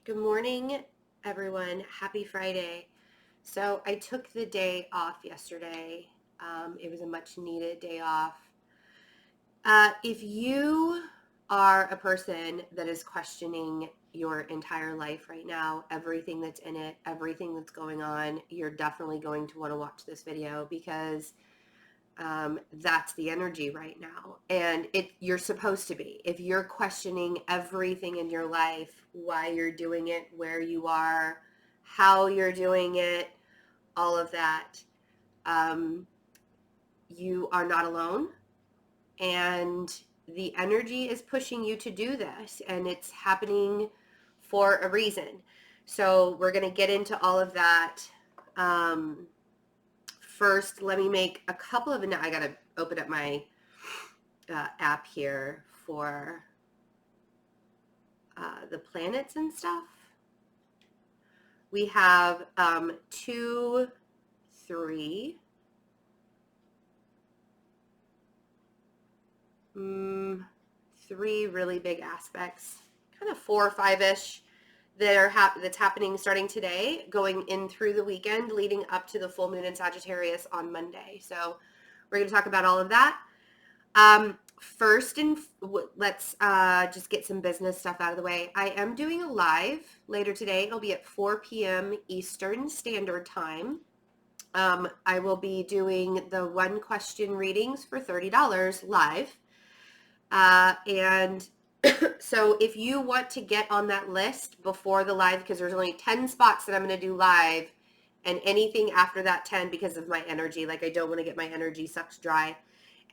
Good morning, everyone. Happy Friday. So I took the day off yesterday. It was a much needed day off. If you are a person that is questioning your entire life right now, everything that's in it, everything that's going on, you're definitely going to want to watch this video because that's the energy right now. And you're supposed to be. If you're questioning everything in your life, why you're doing it, where you are, how you're doing it, all of that, you are not alone. And the energy is pushing you to do this, and it's happening for a reason. So we're going to get into all of that. First, let me make a couple of, I got to open up my app here for the planets and stuff. We have 2, 3, 3 really big aspects, kind of 4 or 5-ish that's happening starting today, going in through the weekend, leading up to the full moon in Sagittarius on Monday. So we're going to talk about all of that. First, let's just get some business stuff out of the way. I am doing a live later today. It'll be at 4 p.m. Eastern Standard Time. I will be doing the 1 question readings for $30 live. And so if you want to get on that list before the live, because there's only 10 spots that I'm going to do live, and anything after that 10, because of my energy, like I don't want to get my energy sucked dry.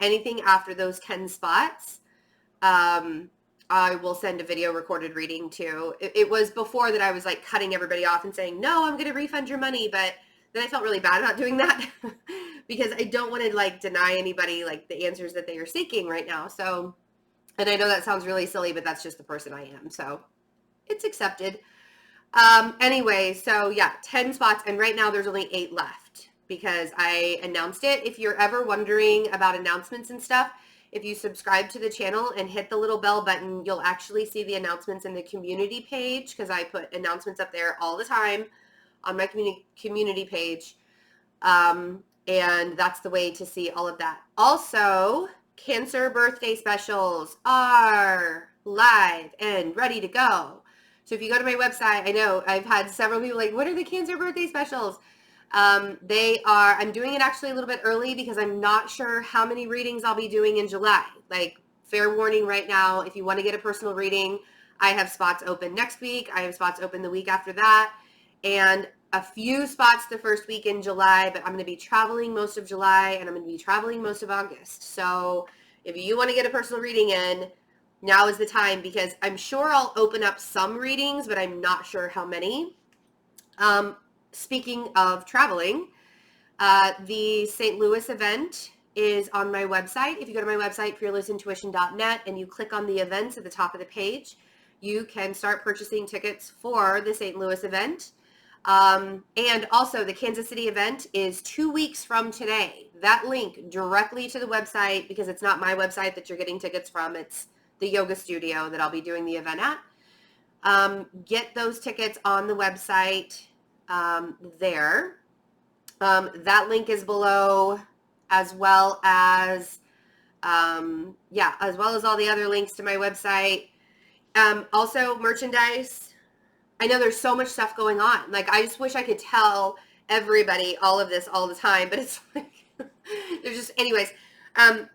Anything after those 10 spots, I will send a video recorded reading to. It was before that I was like cutting everybody off and saying, no, I'm going to refund your money. But then I felt really bad about doing that because I don't want to like deny anybody like the answers that they are seeking right now. So, and I know that sounds really silly, but that's just the person I am. So it's accepted. Anyway, so yeah, 10 spots. And right now there's only 8 left because I announced it. If you're ever wondering about announcements and stuff, if you subscribe to the channel and hit the little bell button, you'll actually see the announcements in the community page, because I put announcements up there all the time on my community page. And that's the way to see all of that. Also, Cancer birthday specials are live and ready to go. So if you go to my website, I know I've had several people like, what are the Cancer birthday specials? I'm doing it actually a little bit early because I'm not sure how many readings I'll be doing in July. Like, fair warning right now, if you want to get a personal reading, I have spots open next week. I have spots open the week after that, and a few spots the first week in July, but I'm going to be traveling most of July and I'm going to be traveling most of August. So if you want to get a personal reading in, now is the time, because I'm sure I'll open up some readings, but I'm not sure how many. Speaking of traveling, the St. Louis event is on my website. If you go to my website, fearlessintuition.net, and you click on the events at the top of the page, you can start purchasing tickets for the St. Louis event. And also the Kansas City event is 2 weeks from today. That link directly to the website, because it's not my website that you're getting tickets from. It's the yoga studio that I'll be doing the event at. Get those tickets on the website there. That link is below, as well as all the other links to my website. Also merchandise. I know there's so much stuff going on. Like, I just wish I could tell everybody all of this all the time, but it's like, there's just, anyways,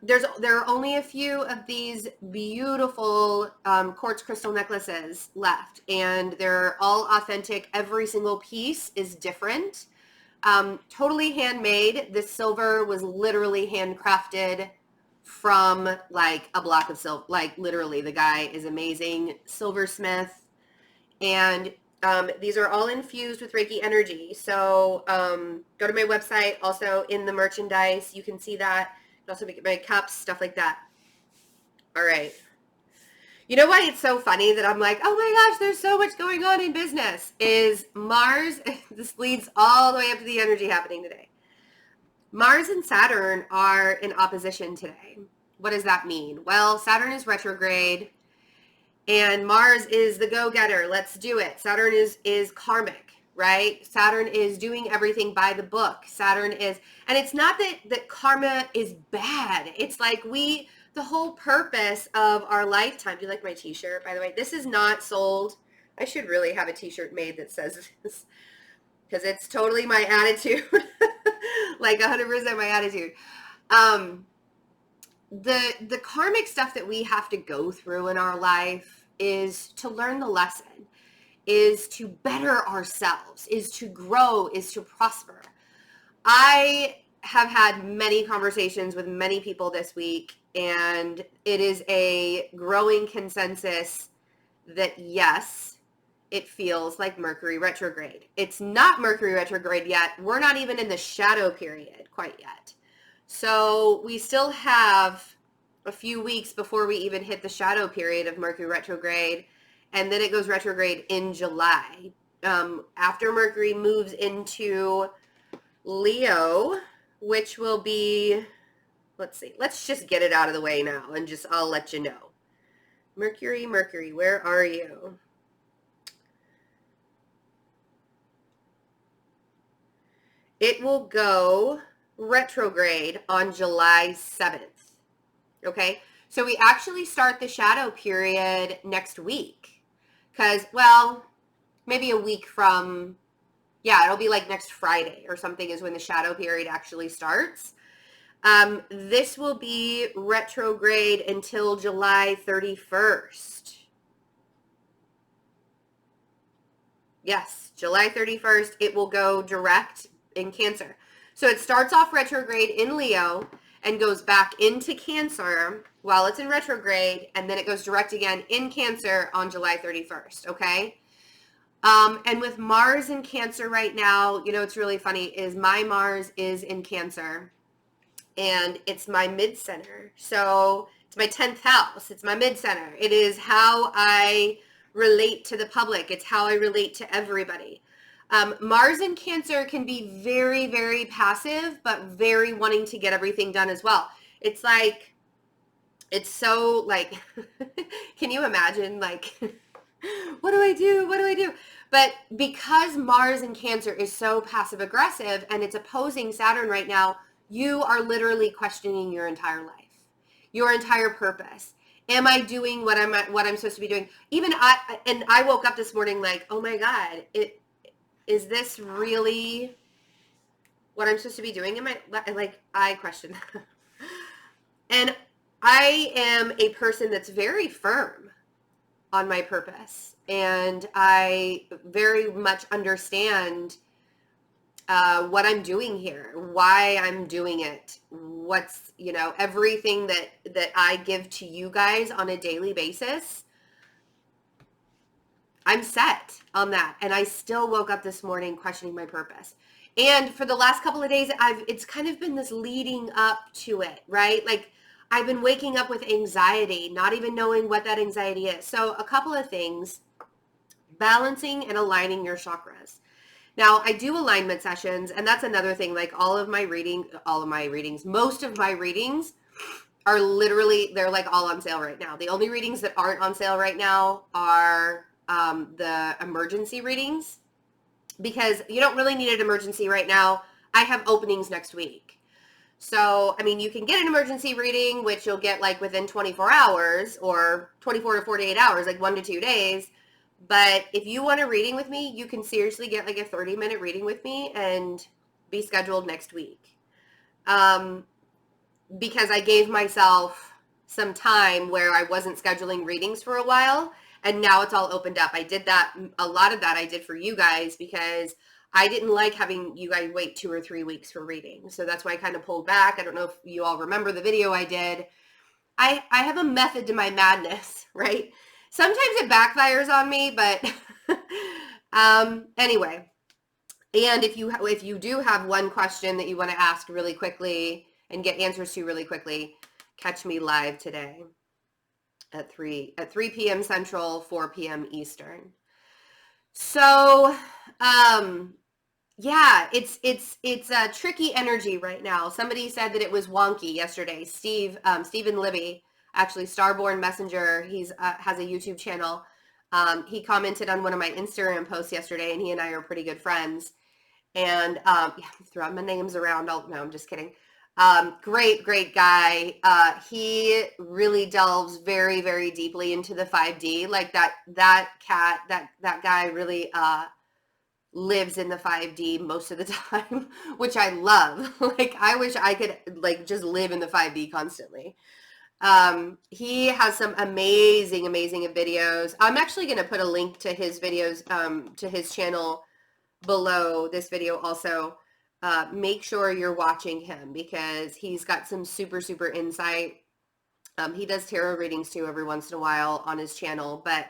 there are only a few of these beautiful quartz crystal necklaces left, and they're all authentic. Every single piece is different. Totally handmade. This silver was literally handcrafted from like a block of silver. Like, literally, the guy is amazing silversmith. And these are all infused with Reiki energy. So go to my website. Also in the merchandise, you can see that. You can also get my cups, stuff like that. All right. You know why it's so funny that I'm like, oh my gosh, there's so much going on in business, is Mars, this leads all the way up to the energy happening today. Mars and Saturn are in opposition today. What does that mean? Well, Saturn is retrograde, And Mars is the go-getter. Let's do it. Saturn is karmic, right? Saturn is doing everything by the book. Saturn is, and it's not that karma is bad. It's like the whole purpose of our lifetime. Do you like my t-shirt, by the way? This is not sold. I should really have a t-shirt made that says this, because it's totally my attitude. Like 100% my attitude. The karmic stuff that we have to go through in our life is to learn the lesson, is to better ourselves, is to grow, is to prosper. I have had many conversations with many people this week, and it is a growing consensus that yes, it feels like Mercury retrograde. It's not Mercury retrograde yet. We're not even in the shadow period quite yet. So we still have a few weeks before we even hit the shadow period of Mercury retrograde, and then it goes retrograde in July. After Mercury moves into Leo, which will be, let's see, let's just get it out of the way now and I'll let you know. Mercury, where are you? It will go retrograde on July 7th. Okay, so we actually start the shadow period next week, because, well, maybe a week from, yeah, it'll be like next Friday or something is when the shadow period actually starts. This will be retrograde until July 31st. Yes, July 31st, it will go direct in Cancer. So it starts off retrograde in Leo and goes back into Cancer while it's in retrograde, and then it goes direct again in Cancer on July 31st, okay? And with Mars in Cancer right now, you know, it's really funny, is my Mars is in Cancer, and it's my mid-center. So it's my 10th house. It's my mid-center. It is how I relate to the public. It's how I relate to everybody. Mars in Cancer can be very, very passive, but very wanting to get everything done as well. It's like, it's so like, can you imagine, like, what do I do? What do I do? But because Mars in Cancer is so passive aggressive and it's opposing Saturn right now, you are literally questioning your entire life, your entire purpose. Am I doing what I'm supposed to be doing? Even I woke up this morning like, oh my God, is this really what I'm supposed to be doing in my life? Like, I question that. And I am a person that's very firm on my purpose, and I very much understand what I'm doing here, why I'm doing it, what's, you know, everything that I give to you guys on a daily basis. I'm set on that. And I still woke up this morning questioning my purpose. And for the last couple of days, it's kind of been this leading up to it, right? Like, I've been waking up with anxiety, not even knowing what that anxiety is. So a couple of things: balancing and aligning your chakras. Now, I do alignment sessions, and that's another thing. Like, most of my readings are literally, they're like all on sale right now. The only readings that aren't on sale right now are the emergency readings, because you don't really need an emergency right now. I have openings next week. So, I mean, you can get an emergency reading, which you'll get like within 24 hours or 24 to 48 hours, like 1 to 2 days. But if you want a reading with me, you can seriously get like a 30-minute reading with me and be scheduled next week. Because I gave myself some time where I wasn't scheduling readings for a while, and now it's all opened up. I did that, a lot of that I did for you guys, because I didn't like having you guys wait 2 or 3 weeks for readings. So that's why I kind of pulled back. I don't know if you all remember the video I did. I have a method to my madness, right? Sometimes it backfires on me, but anyway. And if you do have one question that you want to ask really quickly and get answers to really quickly, catch me live today at 3 p.m. Central, 4 p.m. Eastern. So, yeah, it's a tricky energy right now. Somebody said that it was wonky yesterday. Steve and Libby. Actually, Starborn Messenger, he's has a YouTube channel. He commented on one of my Instagram posts yesterday, and he and I are pretty good friends. And yeah, throwing my names around. No, I'm just kidding. Great guy. He really delves very, very deeply into the 5D. Like that guy really lives in the 5D most of the time, which I love. Like I wish I could like just live in the 5D constantly. He has some amazing videos. I'm actually going to put a link to his videos, to his channel below this video also. Make sure you're watching him because he's got some super insight. He does tarot readings too every once in a while on his channel, but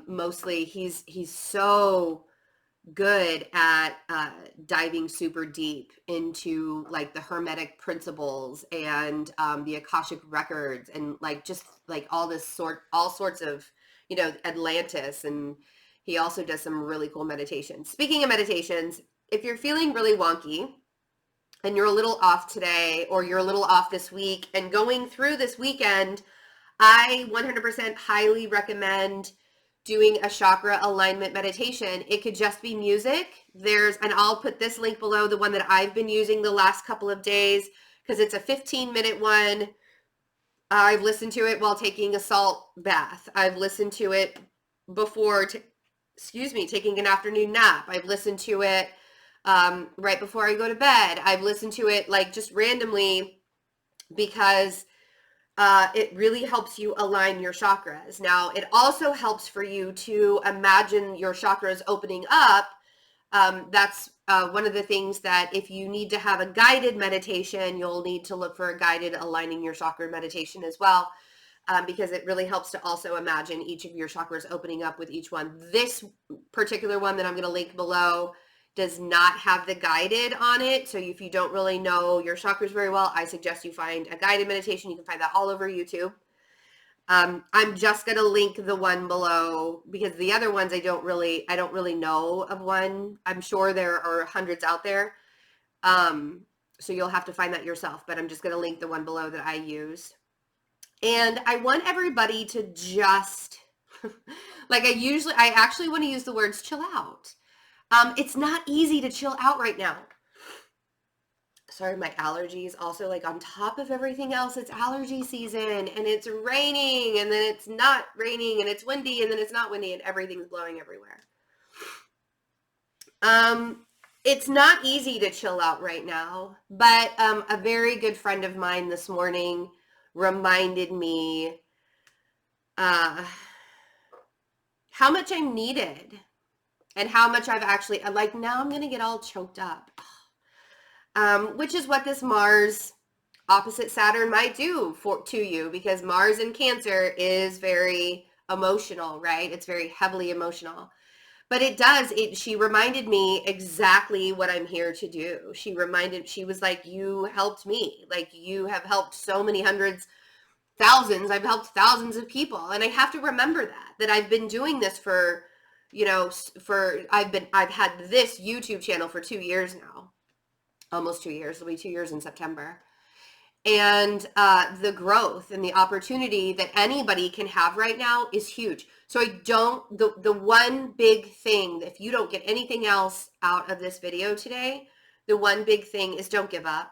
mostly he's so good at diving super deep into like the hermetic principles and the Akashic records and like just like all sorts of, you know, Atlantis. And he also does some really cool meditations. Speaking of meditations, if you're feeling really wonky and you're a little off today or you're a little off this week and going through this weekend, I 100% highly recommend doing a chakra alignment meditation. It could just be music. And I'll put this link below, the one that I've been using the last couple of days, because it's a 15-minute one. I've listened to it while taking a salt bath. I've listened to it before, taking an afternoon nap. I've listened to it right before I go to bed. I've listened to it like just randomly because it really helps you align your chakras. Now, it also helps for you to imagine your chakras opening up. That's one of the things that if you need to have a guided meditation, you'll need to look for a guided aligning your chakra meditation as well, because it really helps to also imagine each of your chakras opening up with each one. This particular one that I'm going to link below does not have the guided on it. So if you don't really know your chakras very well, I suggest you find a guided meditation. You can find that all over YouTube. I'm just going to link the one below because the other ones I don't really know of one. I'm sure there are hundreds out there. So you'll have to find that yourself, but I'm just going to link the one below that I use. And I want everybody to just like I actually want to use the words chill out. It's not easy to chill out right now. Sorry, my allergies also, like on top of everything else, it's allergy season and it's raining and then it's not raining and it's windy and then it's not windy and everything's blowing everywhere. It's not easy to chill out right now, but a very good friend of mine this morning reminded me how much I'm needed. And how much I've actually, like now I'm going to get all choked up, which is what this Mars opposite Saturn might do to you, because Mars in Cancer is very emotional, right? It's very heavily emotional. But she reminded me exactly what I'm here to do. She was like, you helped me. Like you have helped so many hundreds, thousands. I've helped thousands of people. And I have to remember that I've been doing this for, you know, I've had this YouTube channel for 2 years now, almost 2 years. It'll be 2 years in September. And the growth and the opportunity that anybody can have right now is huge. So the one big thing, if you don't get anything else out of this video today, the one big thing is don't give up.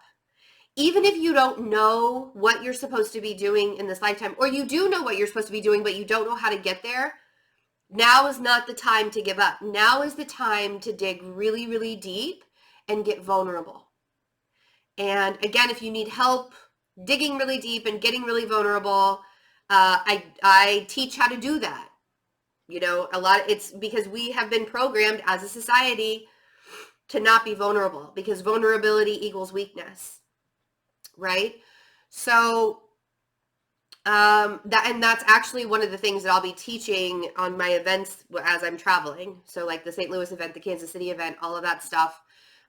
Even if you don't know what you're supposed to be doing in this lifetime, or you do know what you're supposed to be doing, but you don't know how to get there, now is not the time to give up. Now is the time to dig really, really deep and get vulnerable. And again, if you need help digging really deep and getting really vulnerable, I teach how to do that. You know, it's because we have been programmed as a society to not be vulnerable, because vulnerability equals weakness, right? So that's actually one of the things that I'll be teaching on my events as I'm traveling. So like the St. Louis event, the Kansas City event, all of that stuff.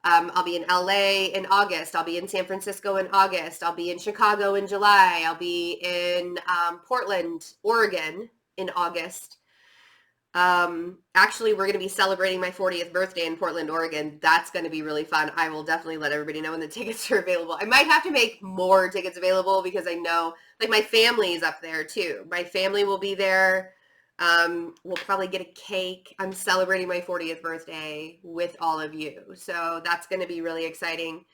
I'll be in LA in August. I'll be in San Francisco in August. I'll be in Chicago in July. I'll be in Portland, Oregon in August. Actually, we're going to be celebrating my 40th birthday in Portland, Oregon. That's going to be really fun. I will definitely let everybody know when the tickets are available. I might have to make more tickets available because I know, like, my family is up there too. My family will be there. We'll probably get a cake. I'm celebrating my 40th birthday with all of you. So that's going to be really exciting.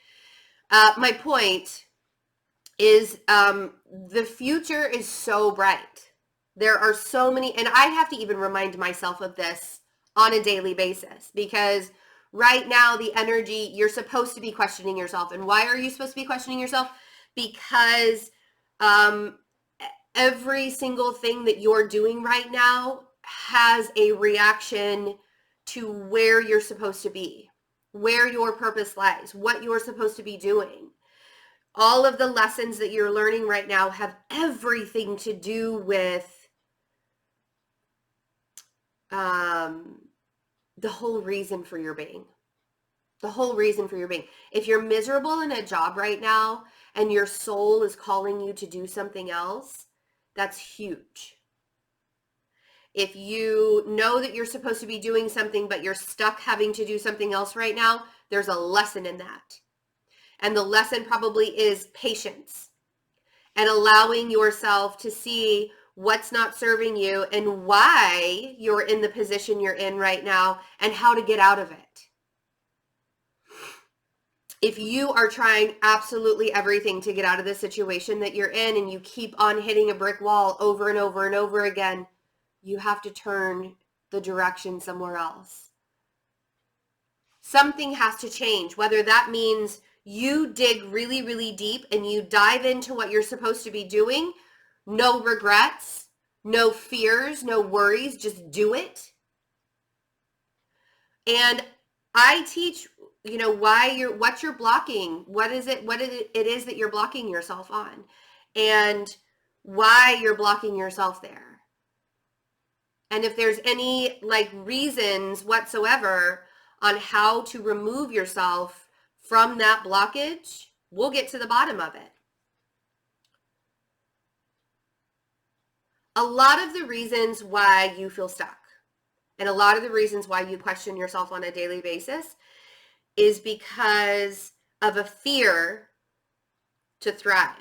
My point is the future is so bright. There are so many, and I have to even remind myself of this on a daily basis, because right now the energy, you're supposed to be questioning yourself. And why are you supposed to be questioning yourself? Because every single thing that you're doing right now has a reaction to where you're supposed to be, where your purpose lies, what you're supposed to be doing. All of the lessons that you're learning right now have everything to do with the whole reason for your being. The whole reason for your being. If you're miserable in a job right now and your soul is calling you to do something else, that's huge. If you know that you're supposed to be doing something, but you're stuck having to do something else right now, there's a lesson in that. And the lesson probably is patience and allowing yourself to see what's not serving you and why you're in the position you're in right now and how to get out of it. If you are trying absolutely everything to get out of the situation that you're in and you keep on hitting a brick wall over and over and over again, you have to turn the direction somewhere else. Something has to change, whether that means you dig really, really deep and you dive into what you're supposed to be doing. No regrets, no fears, no worries, just do it. And I teach, what you're blocking, what it is that you're blocking yourself on, and why you're blocking yourself there. And if there's any reasons whatsoever on how to remove yourself from that blockage, we'll get to the bottom of it. A lot of the reasons why you feel stuck and a lot of the reasons why you question yourself on a daily basis is because of a fear to thrive.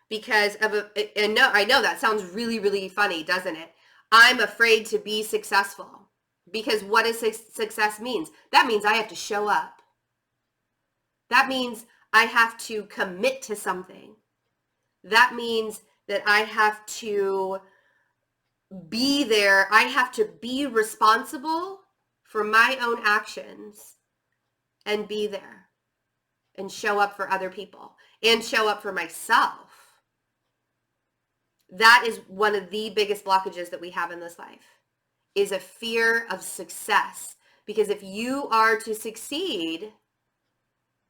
Because of I know that sounds really, really funny, doesn't it? I'm afraid to be successful. Because what does success means? That means I have to show up. That means I have to commit to something. That means that I have to be there. I have to be responsible for my own actions and be there and show up for other people and show up for myself. That is one of the biggest blockages that we have in this life, is a fear of success. Because if you are to succeed,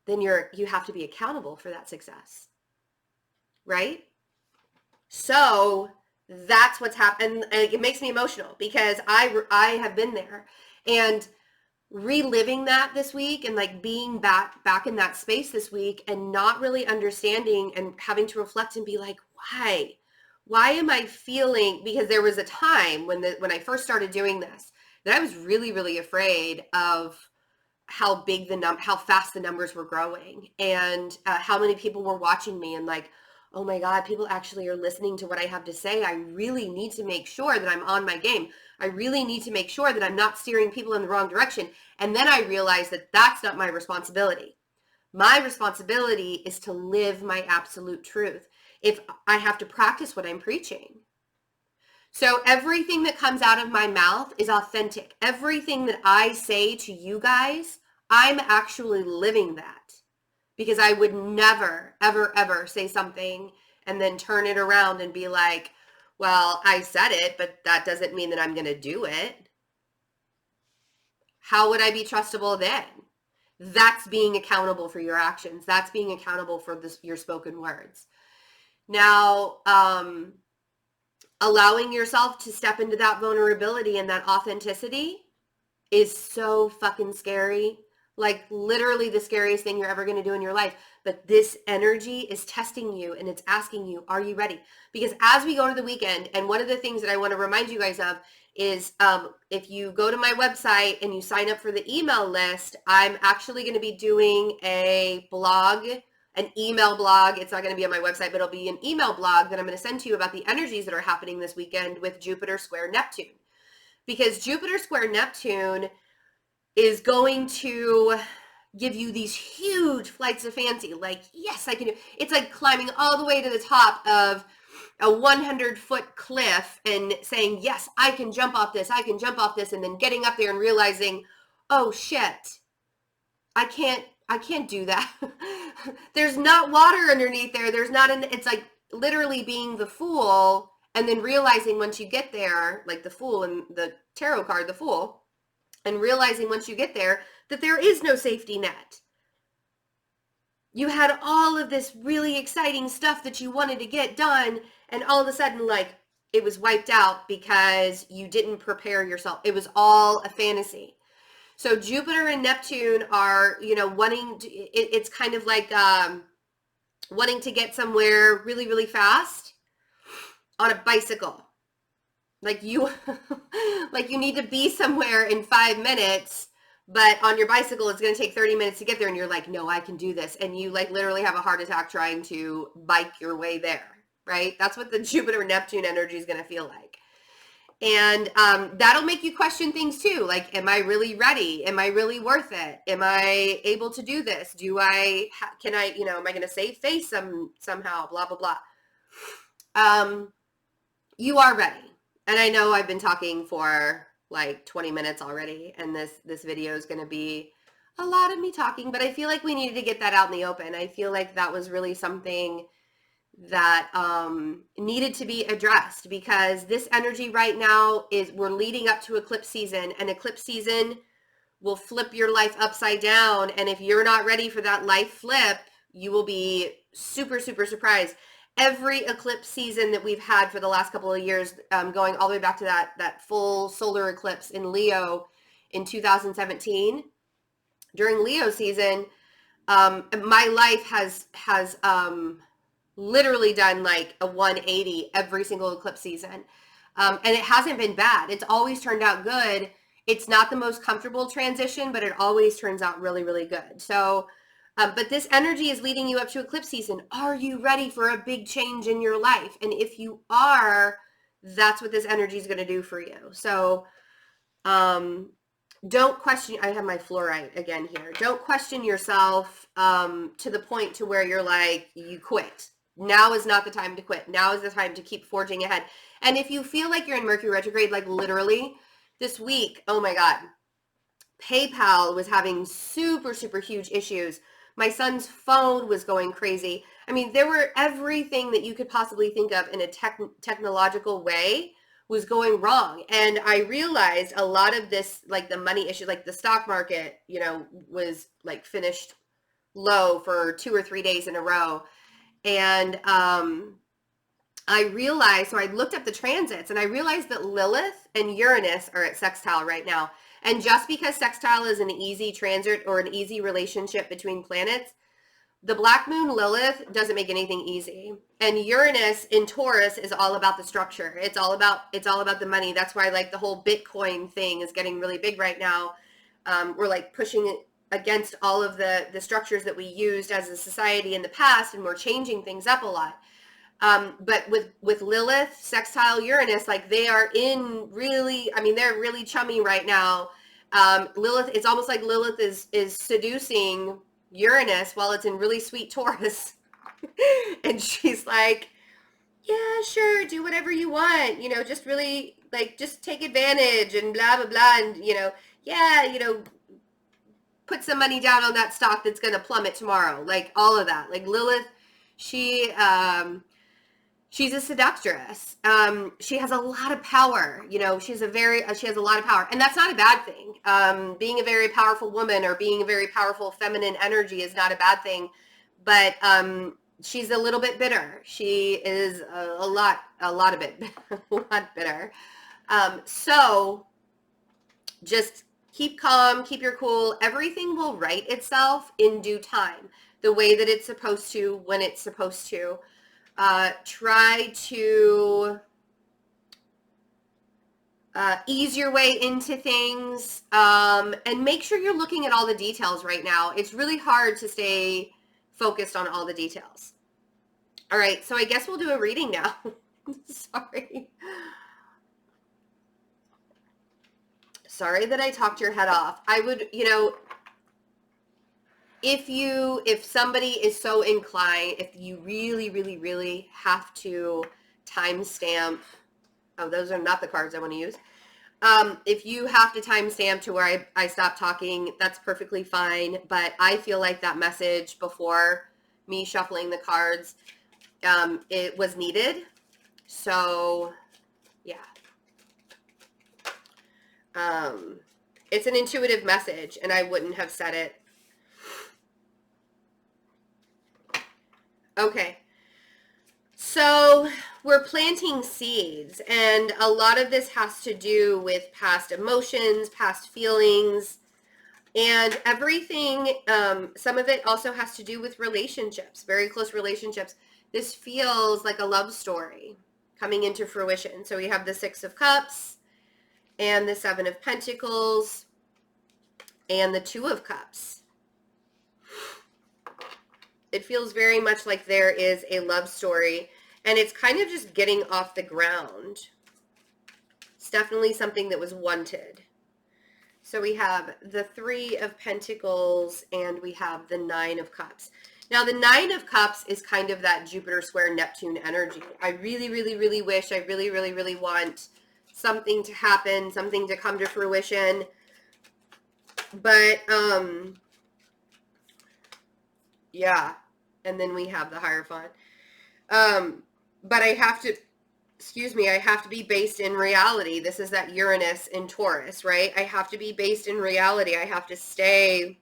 then you have to be accountable for that success, right? So that's what's happened. And it makes me emotional because I have been there, and reliving that this week and being back in that space this week and not really understanding and having to reflect and be like, why am I feeling, because there was a time when I first started doing this that I was really, really afraid of how big how fast the numbers were growing, and how many people were watching me, and oh my God, people actually are listening to what I have to say. I really need to make sure that I'm on my game. I really need to make sure that I'm not steering people in the wrong direction. And then I realized that that's not my responsibility. My responsibility is to live my absolute truth. If I have to practice what I'm preaching. So everything that comes out of my mouth is authentic. Everything that I say to you guys, I'm actually living that. Because I would never, ever, ever say something and then turn it around and be like, well, I said it, but that doesn't mean that I'm going to do it. How would I be trustable then? That's being accountable for your actions. That's being accountable for your spoken words. Now, allowing yourself to step into that vulnerability and that authenticity is so fucking scary. Literally the scariest thing you're ever going to do in your life. But this energy is testing you and it's asking you, are you ready? Because as we go to the weekend, and one of the things that I want to remind you guys of is if you go to my website and you sign up for the email list, I'm actually going to be doing a blog, an email blog. It's not going to be on my website, but it'll be an email blog that I'm going to send to you about the energies that are happening this weekend with Jupiter square Neptune. Because Jupiter square Neptune is going to give you these huge flights of fancy. Like, yes, I can do. It's like climbing all the way to the top of a 100-foot cliff and saying, yes, I can jump off this, I can jump off this, and then getting up there and realizing, oh shit, I can't do that. There's not water underneath there. There's not it's like literally being the fool and then realizing once you get there, like the fool in the tarot card, the fool, and realizing once you get there that there is no safety net. You had all of this really exciting stuff that you wanted to get done, and all of a sudden, like, it was wiped out because you didn't prepare yourself. It was all a fantasy. So Jupiter and Neptune are, wanting to, it's kind of like wanting to get somewhere really, really fast on a bicycle. Like you need to be somewhere in 5 minutes, but on your bicycle, it's going to take 30 minutes to get there. And you're like, no, I can do this. And you like literally have a heart attack trying to bike your way there, right? That's what the Jupiter Neptune energy is going to feel like. And that'll make you question things too. Like, am I really ready? Am I really worth it? Am I able to do this? Am I going to save face somehow? Blah, blah, blah. You are ready. And I know I've been talking for like 20 minutes already, and this video is going to be a lot of me talking, but I feel like we needed to get that out in the open. I feel like that was really something that needed to be addressed, because this energy right now is, we're leading up to eclipse season, and eclipse season will flip your life upside down. And if you're not ready for that life flip, you will be super, super surprised. Every eclipse season that we've had for the last couple of years, going all the way back to that full solar eclipse in Leo in 2017, during Leo season, my life has literally done like a 180 every single eclipse season. And it hasn't been bad. It's always turned out good. It's not the most comfortable transition, but it always turns out really, really good. So, but this energy is leading you up to eclipse season. Are you ready for a big change in your life? And if you are, that's what this energy is going to do for you. So, don't question. I have my fluorite again here. Don't question yourself to the point to where you're like, you quit. Now is not the time to quit. Now is the time to keep forging ahead. And if you feel like you're in Mercury retrograde, like literally this week, oh my God, PayPal was having super, super huge issues. My son's phone was going crazy. I mean, there were everything that you could possibly think of in a technological way was going wrong. And I realized a lot of this, like the money issue, like the stock market, was like finished low for 2 or 3 days in a row. And I realized, so I looked up the transits, and I realized that Lilith and Uranus are at sextile right now. And just because sextile is an easy transit or an easy relationship between planets, the black moon Lilith doesn't make anything easy. And Uranus in Taurus is all about the structure. It's all about the money. That's why like the whole Bitcoin thing is getting really big right now. We're like pushing against all of the structures that we used as a society in the past, and we're changing things up a lot. But with Lilith, sextile Uranus, like they are in really, I mean, they're really chummy right now. Lilith, it's almost like Lilith is seducing Uranus while it's in really sweet Taurus. And she's like, yeah, sure, do whatever you want, just really like, just take advantage and blah, blah, blah. And, put some money down on that stock that's going to plummet tomorrow. Like all of that. Like Lilith, she's a seductress. She has a lot of power. She has a lot of power, and that's not a bad thing. Being a very powerful woman or being a very powerful feminine energy is not a bad thing, but she's a little bit bitter. She is a lot bitter. So just keep calm, keep your cool. Everything will right itself in due time, the way that it's supposed to, when it's supposed to. Try to ease your way into things, and make sure you're looking at all the details right now. It's really hard to stay focused on all the details. All right, so I guess we'll do a reading now. Sorry that I talked your head off. I would, if somebody is so inclined, if you really, really, really have to timestamp, oh, those are not the cards I want to use. If you have to timestamp to where I stop talking, that's perfectly fine. But I feel like that message before me shuffling the cards, it was needed. So, yeah. It's an intuitive message, and I wouldn't have said it. Okay. So we're planting seeds, and a lot of this has to do with past emotions, past feelings, and everything. Some of it also has to do with relationships, very close relationships. This feels like a love story coming into fruition. So we have the Six of Cups and the Seven of Pentacles and the Two of Cups. It feels very much like there is a love story, and it's kind of just getting off the ground. It's definitely something that was wanted. So we have the Three of Pentacles and we have the Nine of Cups. Now the Nine of Cups is kind of that Jupiter square Neptune energy. I really, really, really wish, I really, really, really want something to happen, something to come to fruition. But, yeah. And then we have the Hierophant. But I have to, I have to be based in reality. This is that Uranus in Taurus, right? I have to be based in reality. I have to stay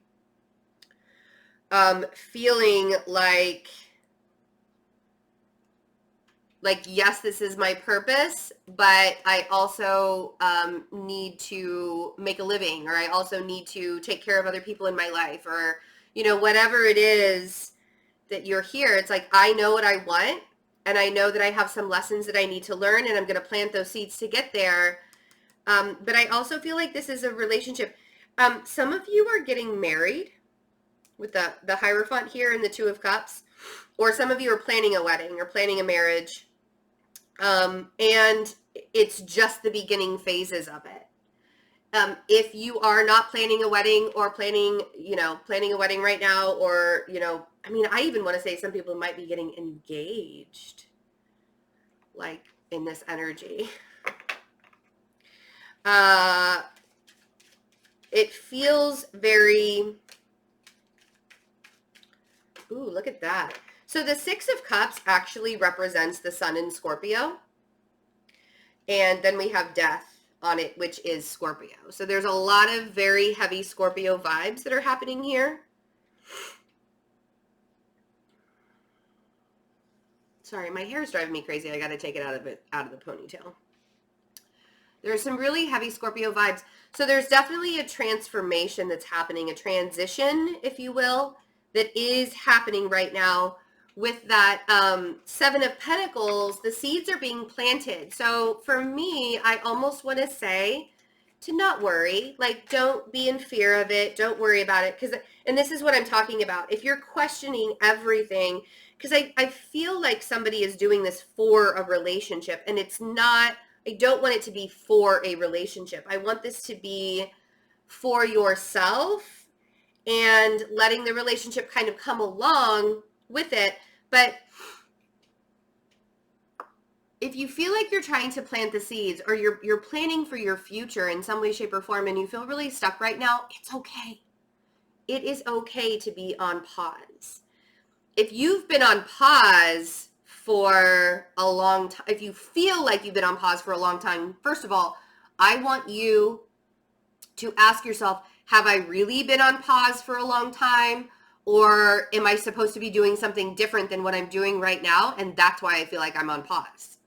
feeling like, yes, this is my purpose, but I also need to make a living, or I also need to take care of other people in my life, or, whatever it is that you're here. It's like, I know what I want, and I know that I have some lessons that I need to learn, and I'm going to plant those seeds to get there. But I also feel like this is a relationship. Some of you are getting married with the Hierophant here and the Two of Cups, or some of you are planning a wedding or planning a marriage. And it's just the beginning phases of it. If you are not planning a wedding, or planning a wedding right now, or, I even want to say some people might be getting engaged, like in this energy. It feels very, ooh, look at that. So the Six of Cups actually represents the Sun in Scorpio. And then we have Death on it, which is Scorpio. So there's a lot of very heavy Scorpio vibes that are happening here. Sorry, my hair is driving me crazy. I got to take it out of the ponytail. There's some really heavy Scorpio vibes. So there's definitely a transformation that's happening, a transition, if you will, that is happening right now. With that Seven of Pentacles, the seeds are being planted. So for me, I almost want to say to not worry. Like, don't be in fear of it. Don't worry about it. And this is what I'm talking about. If you're questioning everything, because I feel like somebody is doing this for a relationship, and it's not, I don't want it to be for a relationship. I want this to be for yourself and letting the relationship kind of come along with it. But if you feel like you're trying to plant the seeds, or you're planning for your future in some way, shape, or form, and you feel really stuck right now, it's okay. It is okay to be on pause. If you've been on pause for a long time, if you feel like you've been on pause for a long time, first of all, I want you to ask yourself, have I really been on pause for a long time? Or am I supposed to be doing something different than what I'm doing right now? And that's why I feel like I'm on pause.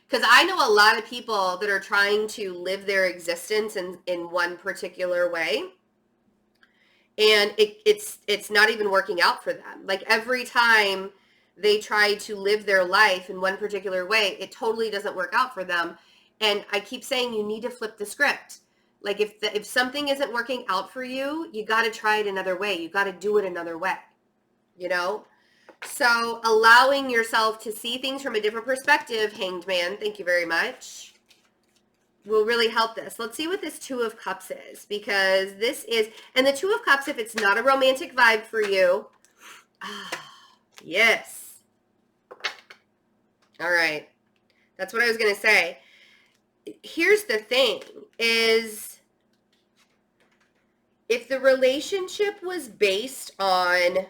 Because I know a lot of people that are trying to live their existence in one particular way. And it's not even working out for them. Like, every time they try to live their life in one particular way, it totally doesn't work out for them. And I keep saying you need to flip the script. Like if something isn't working out for you, you got to try it another way. You got to do it another way, you know? So allowing yourself to see things from a different perspective, Hanged Man, thank you very much, will really help this. Let's see what this Two of Cups is, because this is, and the Two of Cups, if it's not a romantic vibe for you, yes. All right. That's what I was going to say. Here's the thing is, if the relationship was based on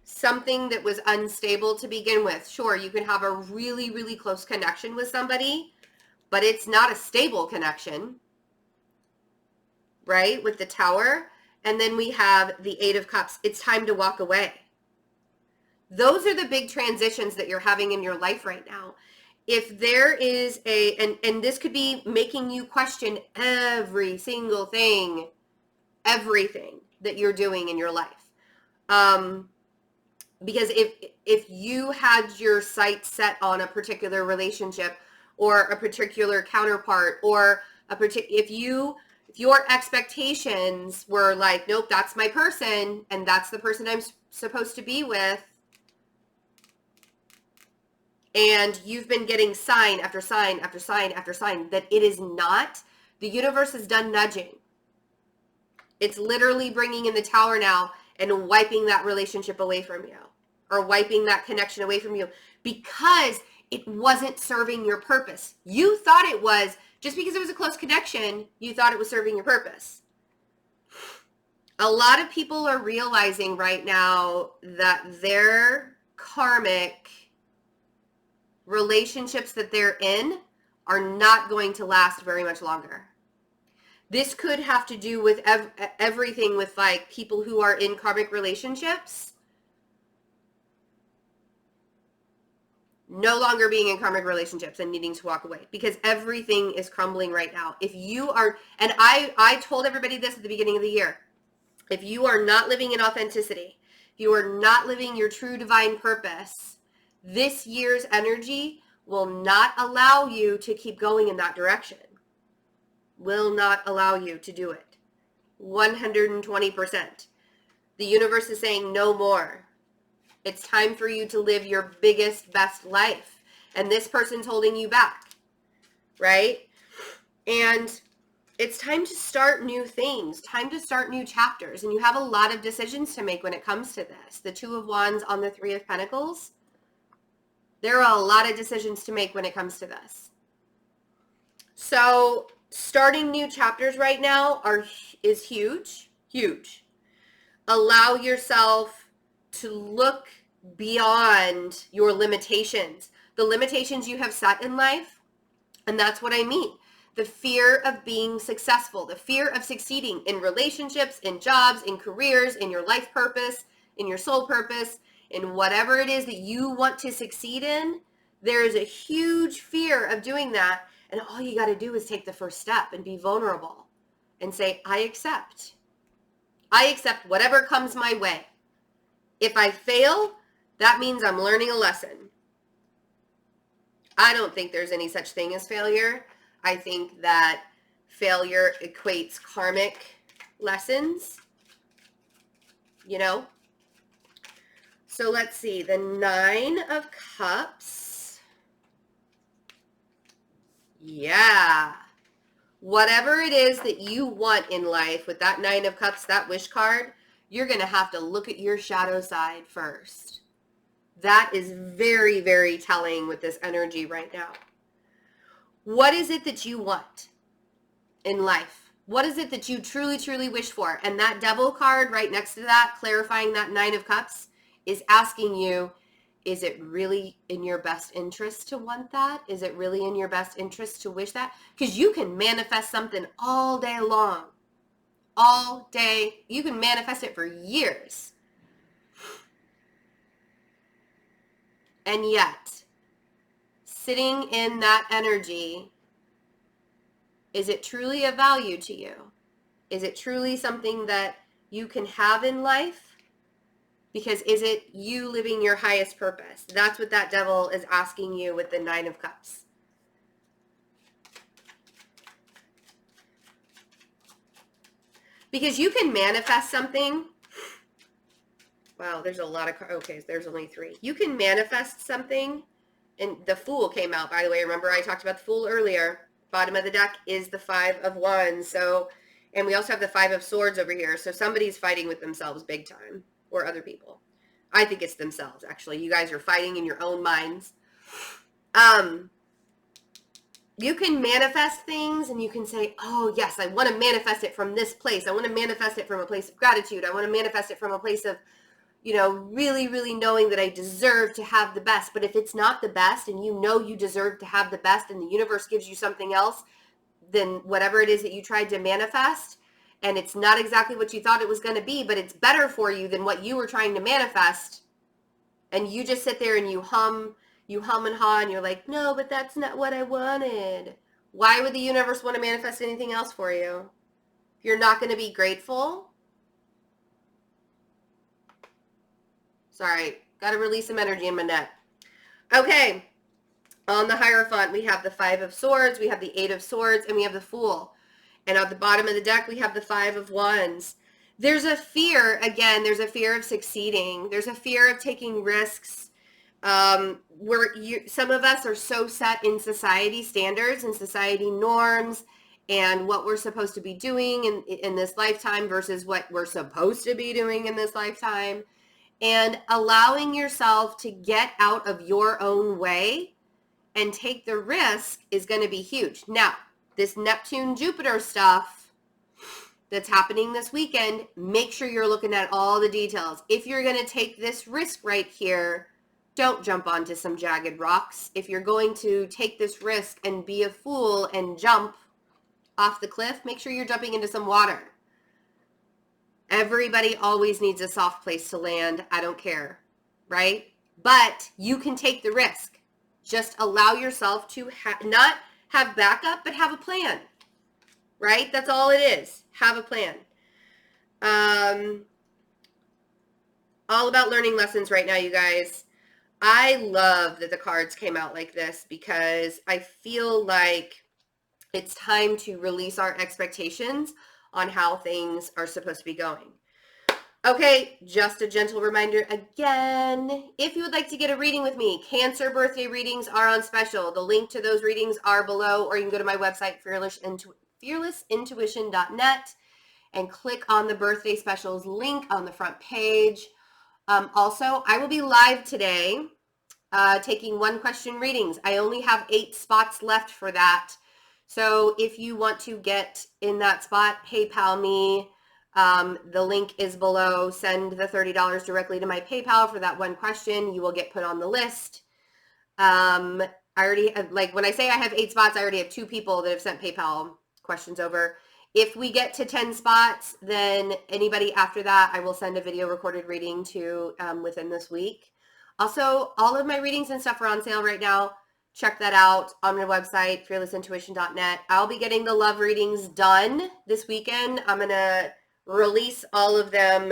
something that was unstable to begin with, sure, you can have a really, really close connection with somebody, but it's not a stable connection, right? With the Tower. And then we have the Eight of Cups. It's time to walk away. Those are the big transitions that you're having in your life right now. If there is and this could be making you question every single thing, everything that you're doing in your life. Because if you had your sights set on a particular relationship or a particular counterpart, or if your expectations were like, nope, that's my person and that's the person I'm supposed to be with, and you've been getting sign after sign after sign after sign that it is not, the universe is done nudging. It's literally bringing in the Tower now and wiping that relationship away from you, or wiping that connection away from you, because it wasn't serving your purpose. You thought it was, just because it was a close connection, you thought it was serving your purpose. A lot of people are realizing right now that their karmic relationships that they're in are not going to last very much longer. This could have to do with everything with like people who are in karmic relationships no longer being in karmic relationships and needing to walk away, because everything is crumbling right now. If you are, and I told everybody this at the beginning of the year, if you are not living in authenticity, if you are not living your true divine purpose, this year's energy will not allow you to keep going in that direction. Will not allow you to do it. 120%. The universe is saying no more. It's time for you to live your biggest, best life. And this person's holding you back, right? And it's time to start new things, time to start new chapters. And you have a lot of decisions to make when it comes to this. The Two of Wands on the Three of Pentacles. There are a lot of decisions to make when it comes to this. So starting new chapters right now is huge, huge. Allow yourself to look beyond your limitations, the limitations you have set in life. And that's what I mean. The fear of being successful, the fear of succeeding in relationships, in jobs, in careers, in your life purpose, in your soul purpose, in whatever it is that you want to succeed in. There is a huge fear of doing that. And all you got to do is take the first step and be vulnerable and say, I accept. I accept whatever comes my way. If I fail, that means I'm learning a lesson. I don't think there's any such thing as failure. I think that failure equates karmic lessons, you know? So let's see, the Nine of Cups. Yeah. Whatever it is that you want in life with that Nine of Cups, that wish card, you're going to have to look at your shadow side first. That is very, very telling with this energy right now. What is it that you want in life? What is it that you truly, truly wish for? And that Devil card right next to that, clarifying that Nine of Cups, is asking you, is it really in your best interest to want that? Is it really in your best interest to wish that? Because you can manifest something all day long. All day. You can manifest it for years. And yet, sitting in that energy, is it truly of value to you? Is it truly something that you can have in life? Because is it you living your highest purpose? That's what that devil is asking you with the Nine of Cups. Because you can manifest something. Wow, there's a lot of, okay, there's only 3. You can manifest something, and the Fool came out, by the way. Remember I talked about the Fool earlier. Bottom of the deck is the 5 of Wands. So, and we also have the 5 of Swords over here. So somebody's fighting with themselves big time, or other people. I think it's themselves, actually. You guys are fighting in your own minds. You can manifest things and you can say, oh, yes, I want to manifest it from this place. I want to manifest it from a place of gratitude. I want to manifest it from a place of, you know, really, really knowing that I deserve to have the best. But if it's not the best and you know you deserve to have the best and the universe gives you something else than whatever it is that you tried to manifest, and it's not exactly what you thought it was going to be, but it's better for you than what you were trying to manifest, and you just sit there and you hum and haw, and you're like, no, but that's not what I wanted. Why would the universe want to manifest anything else for you? If you're not going to be grateful. Sorry, got to release some energy in my neck. Okay, on the Hierophant, we have the 5 of Swords, we have the 8 of Swords, and we have the Fool. And at the bottom of the deck, we have the 5 of Wands. There's a fear, again, there's a fear of succeeding. There's a fear of taking risks. Some of us are so set in society standards and society norms and what we're supposed to be doing in this lifetime versus what we're supposed to be doing in this lifetime. And allowing yourself to get out of your own way and take the risk is going to be huge. Now, this Neptune-Jupiter stuff that's happening this weekend, make sure you're looking at all the details. If you're going to take this risk right here, don't jump onto some jagged rocks. If you're going to take this risk and be a fool and jump off the cliff, make sure you're jumping into some water. Everybody always needs a soft place to land. I don't care, right? But you can take the risk. Just allow yourself to not have backup, but have a plan, right? That's all it is. Have a plan. All about learning lessons right now, you guys. I love that the cards came out like this because I feel like it's time to release our expectations on how things are supposed to be going. Okay, just a gentle reminder again, if you would like to get a reading with me, Cancer birthday readings are on special. The link to those readings are below, or you can go to my website, fearlessintuition.net, and click on the birthday specials link on the front page. Also, I will be live today taking 1-question readings. I only have 8 spots left for that. So if you want to get in that spot, PayPal me. The link is below. Send the $30 directly to my PayPal for that 1 question. You will get put on the list. I already have, like when I say I have 8 spots, I already have 2 people that have sent PayPal questions over. If we get to 10 spots, then anybody after that, I will send a video recorded reading to within this week. Also, all of my readings and stuff are on sale right now. Check that out on my website, fearlessintuition.net. I'll be getting the love readings done this weekend. I'm going to release all of them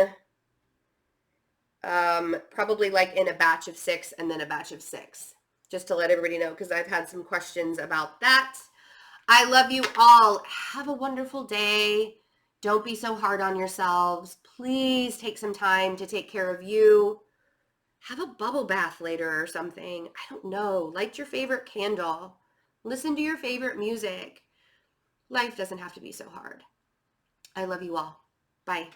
probably like in a batch of 6 and then a batch of 6, just to let everybody know, because I've had some questions about that. I love you all. Have a wonderful day. Don't be so hard on yourselves. Please take some time to take care of you. Have a bubble bath later or something. I don't know. Light your favorite candle. Listen to your favorite music. Life doesn't have to be so hard. I love you all. Bye.